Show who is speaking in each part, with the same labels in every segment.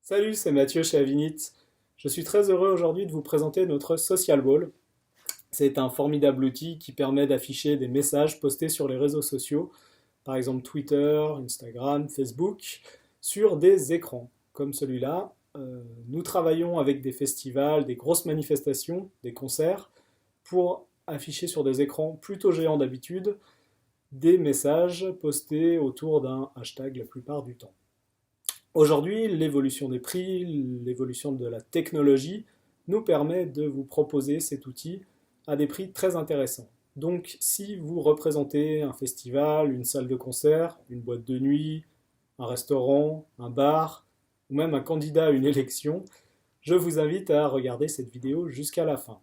Speaker 1: Salut, c'est Mathieu chez Avinit. Je suis très heureux aujourd'hui de vous présenter notre Social Wall. C'est un formidable outil qui permet d'afficher des messages postés sur les réseaux sociaux, par exemple Twitter, Instagram, Facebook, sur des écrans comme celui-là. Nous travaillons avec des festivals, des grosses manifestations, des concerts, pour afficher sur des écrans plutôt géants d'habitude des messages postés autour d'un hashtag la plupart du temps. Aujourd'hui, l'évolution des prix, l'évolution de la technologie nous permet de vous proposer cet outil à des prix très intéressants. Donc si vous représentez un festival, une salle de concert, une boîte de nuit, un restaurant, un bar, ou même un candidat à une élection, je vous invite à regarder cette vidéo jusqu'à la fin.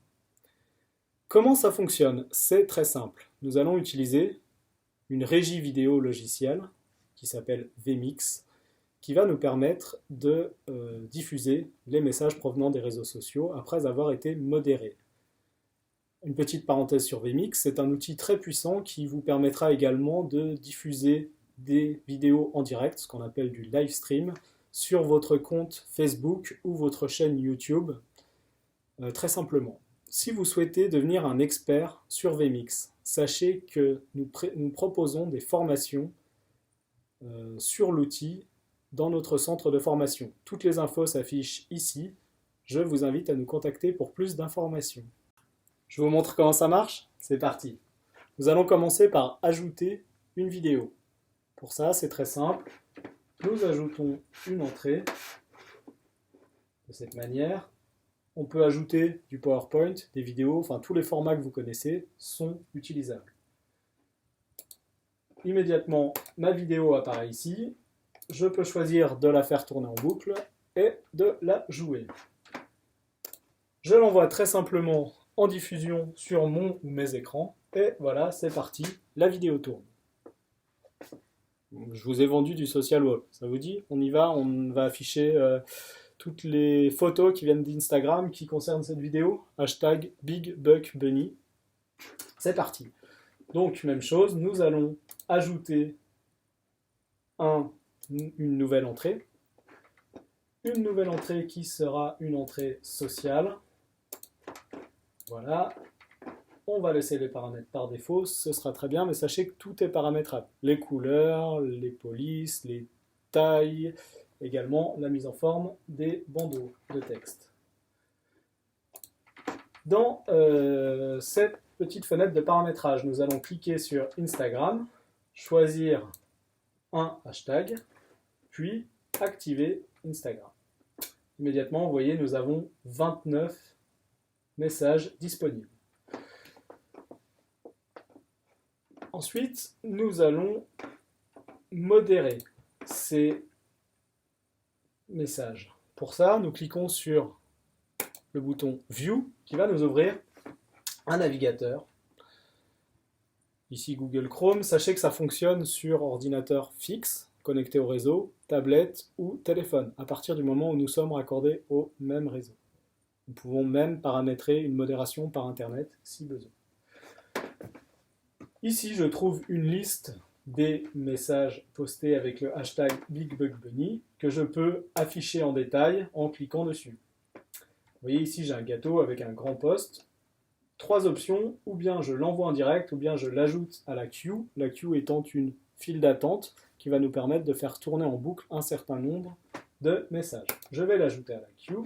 Speaker 1: Comment ça fonctionne? C'est très simple. Nous allons utiliser une régie vidéo logicielle qui s'appelle vMix, qui va nous permettre de diffuser les messages provenant des réseaux sociaux après avoir été modérés. Une petite parenthèse sur vMix, c'est un outil très puissant qui vous permettra également de diffuser des vidéos en direct, ce qu'on appelle du live stream, sur votre compte Facebook ou votre chaîne YouTube, très simplement. Si vous souhaitez devenir un expert sur vMix, sachez que nous proposons des formations sur l'outil dans notre centre de formation. Toutes les infos s'affichent ici. Je vous invite à nous contacter pour plus d'informations. Je vous montre comment ça marche. C'est parti. Nous allons commencer par ajouter une vidéo. Pour ça, c'est très simple. Nous ajoutons une entrée de cette manière. On peut ajouter du PowerPoint, des vidéos, enfin tous les formats que vous connaissez sont utilisables. Immédiatement, ma vidéo apparaît ici. Je peux choisir de la faire tourner en boucle et de la jouer. Je l'envoie très simplement en diffusion sur mon ou mes écrans et voilà, c'est parti, la vidéo tourne. Je vous ai vendu du social wall, ça vous dit? On y va, on va afficher toutes les photos qui viennent d'Instagram qui concernent cette vidéo, hashtag BigBuckBunny. C'est parti. Donc même chose, nous allons ajouter une nouvelle entrée. Une nouvelle entrée qui sera une entrée sociale. Voilà. On va laisser les paramètres par défaut, ce sera très bien, mais sachez que tout est paramétrable. Les couleurs, les polices, les tailles, également la mise en forme des bandeaux de texte. Dans cette petite fenêtre de paramétrage, nous allons cliquer sur Instagram, choisir un hashtag, puis activer Instagram. Immédiatement, vous voyez, nous avons 29 messages disponibles. Ensuite, nous allons modérer ces messages. Pour ça, nous cliquons sur le bouton View qui va nous ouvrir un navigateur. Ici Google Chrome. Sachez que ça fonctionne sur ordinateur fixe, connecté au réseau, tablette ou téléphone, à partir du moment où nous sommes raccordés au même réseau. Nous pouvons même paramétrer une modération par Internet si besoin. Ici, je trouve une liste des messages postés avec le hashtag BigBuckBunny que je peux afficher en détail en cliquant dessus. Vous voyez ici, j'ai un gâteau avec un grand post. Trois options, ou bien je l'envoie en direct, ou bien je l'ajoute à la queue étant une file d'attente qui va nous permettre de faire tourner en boucle un certain nombre de messages. Je vais l'ajouter à la queue.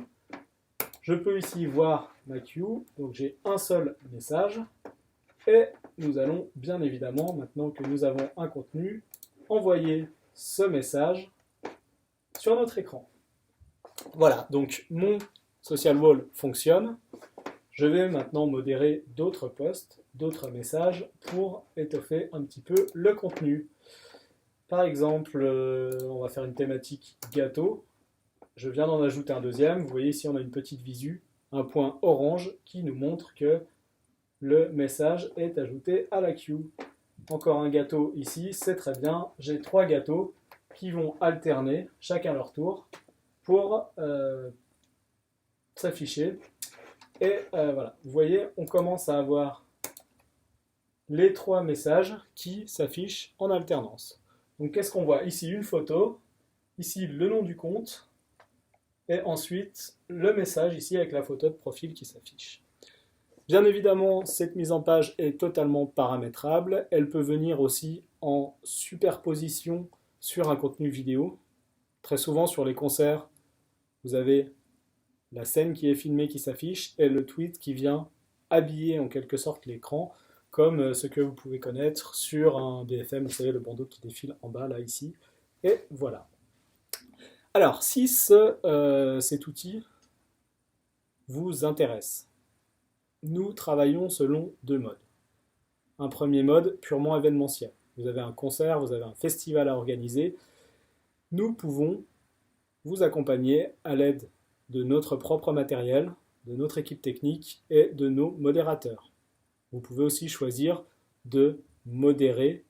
Speaker 1: Je peux ici voir ma queue, donc j'ai un seul message. Et nous allons bien évidemment, maintenant que nous avons un contenu, envoyer ce message sur notre écran. Voilà, donc mon social wall fonctionne. Je vais maintenant modérer d'autres posts, d'autres messages pour étoffer un petit peu le contenu. Par exemple, on va faire une thématique gâteau. Je viens d'en ajouter un deuxième. Vous voyez ici, on a une petite visu, un point orange qui nous montre que le message est ajouté à la queue. Encore un gâteau ici, c'est très bien. J'ai trois gâteaux qui vont alterner, chacun leur tour, pour s'afficher. Et voilà, vous voyez, on commence à avoir les trois messages qui s'affichent en alternance. Donc qu'est-ce qu'on voit? Ici une photo, ici le nom du compte, et ensuite le message ici avec la photo de profil qui s'affiche. Bien évidemment, cette mise en page est totalement paramétrable. Elle peut venir aussi en superposition sur un contenu vidéo. Très souvent sur les concerts, vous avez la scène qui est filmée qui s'affiche et le tweet qui vient habiller en quelque sorte l'écran, comme ce que vous pouvez connaître sur un BFM, vous savez, le bandeau qui défile en bas, là, ici. Et voilà. Alors, si cet outil vous intéresse, nous travaillons selon deux modes. Un premier mode purement événementiel. Vous avez un concert, vous avez un festival à organiser. Nous pouvons vous accompagner à l'aide de notre propre matériel, de notre équipe technique et de nos modérateurs. Vous pouvez aussi choisir de modérer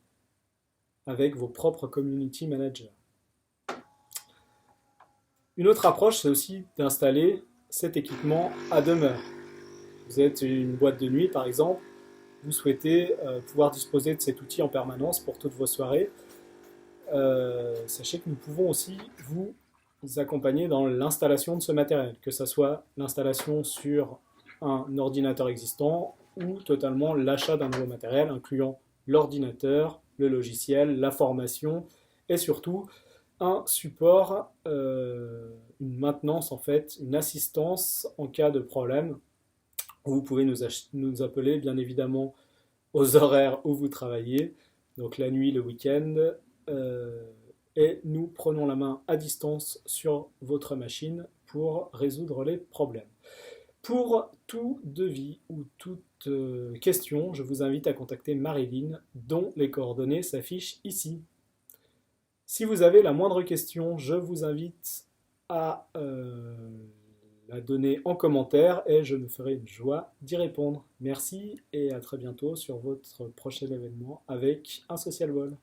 Speaker 1: avec vos propres community managers. Une autre approche, c'est aussi d'installer cet équipement à demeure. Vous êtes une boîte de nuit, par exemple, vous souhaitez pouvoir disposer de cet outil en permanence pour toutes vos soirées. Sachez que nous pouvons aussi vous accompagner dans l'installation de ce matériel, que ce soit l'installation sur un ordinateur existant ou totalement l'achat d'un nouveau matériel, incluant l'ordinateur, le logiciel, la formation et surtout un support, une maintenance en fait, une assistance en cas de problème. Vous pouvez nous appeler bien évidemment aux horaires où vous travaillez, donc la nuit, le week-end, et nous prenons la main à distance sur votre machine pour résoudre les problèmes. Pour tout devis ou toute question, je vous invite à contacter Marilyn, dont les coordonnées s'affichent ici. Si vous avez la moindre question, je vous invite à la donner en commentaire et je me ferai une joie d'y répondre. Merci et à très bientôt sur votre prochain événement avec un Social Ball.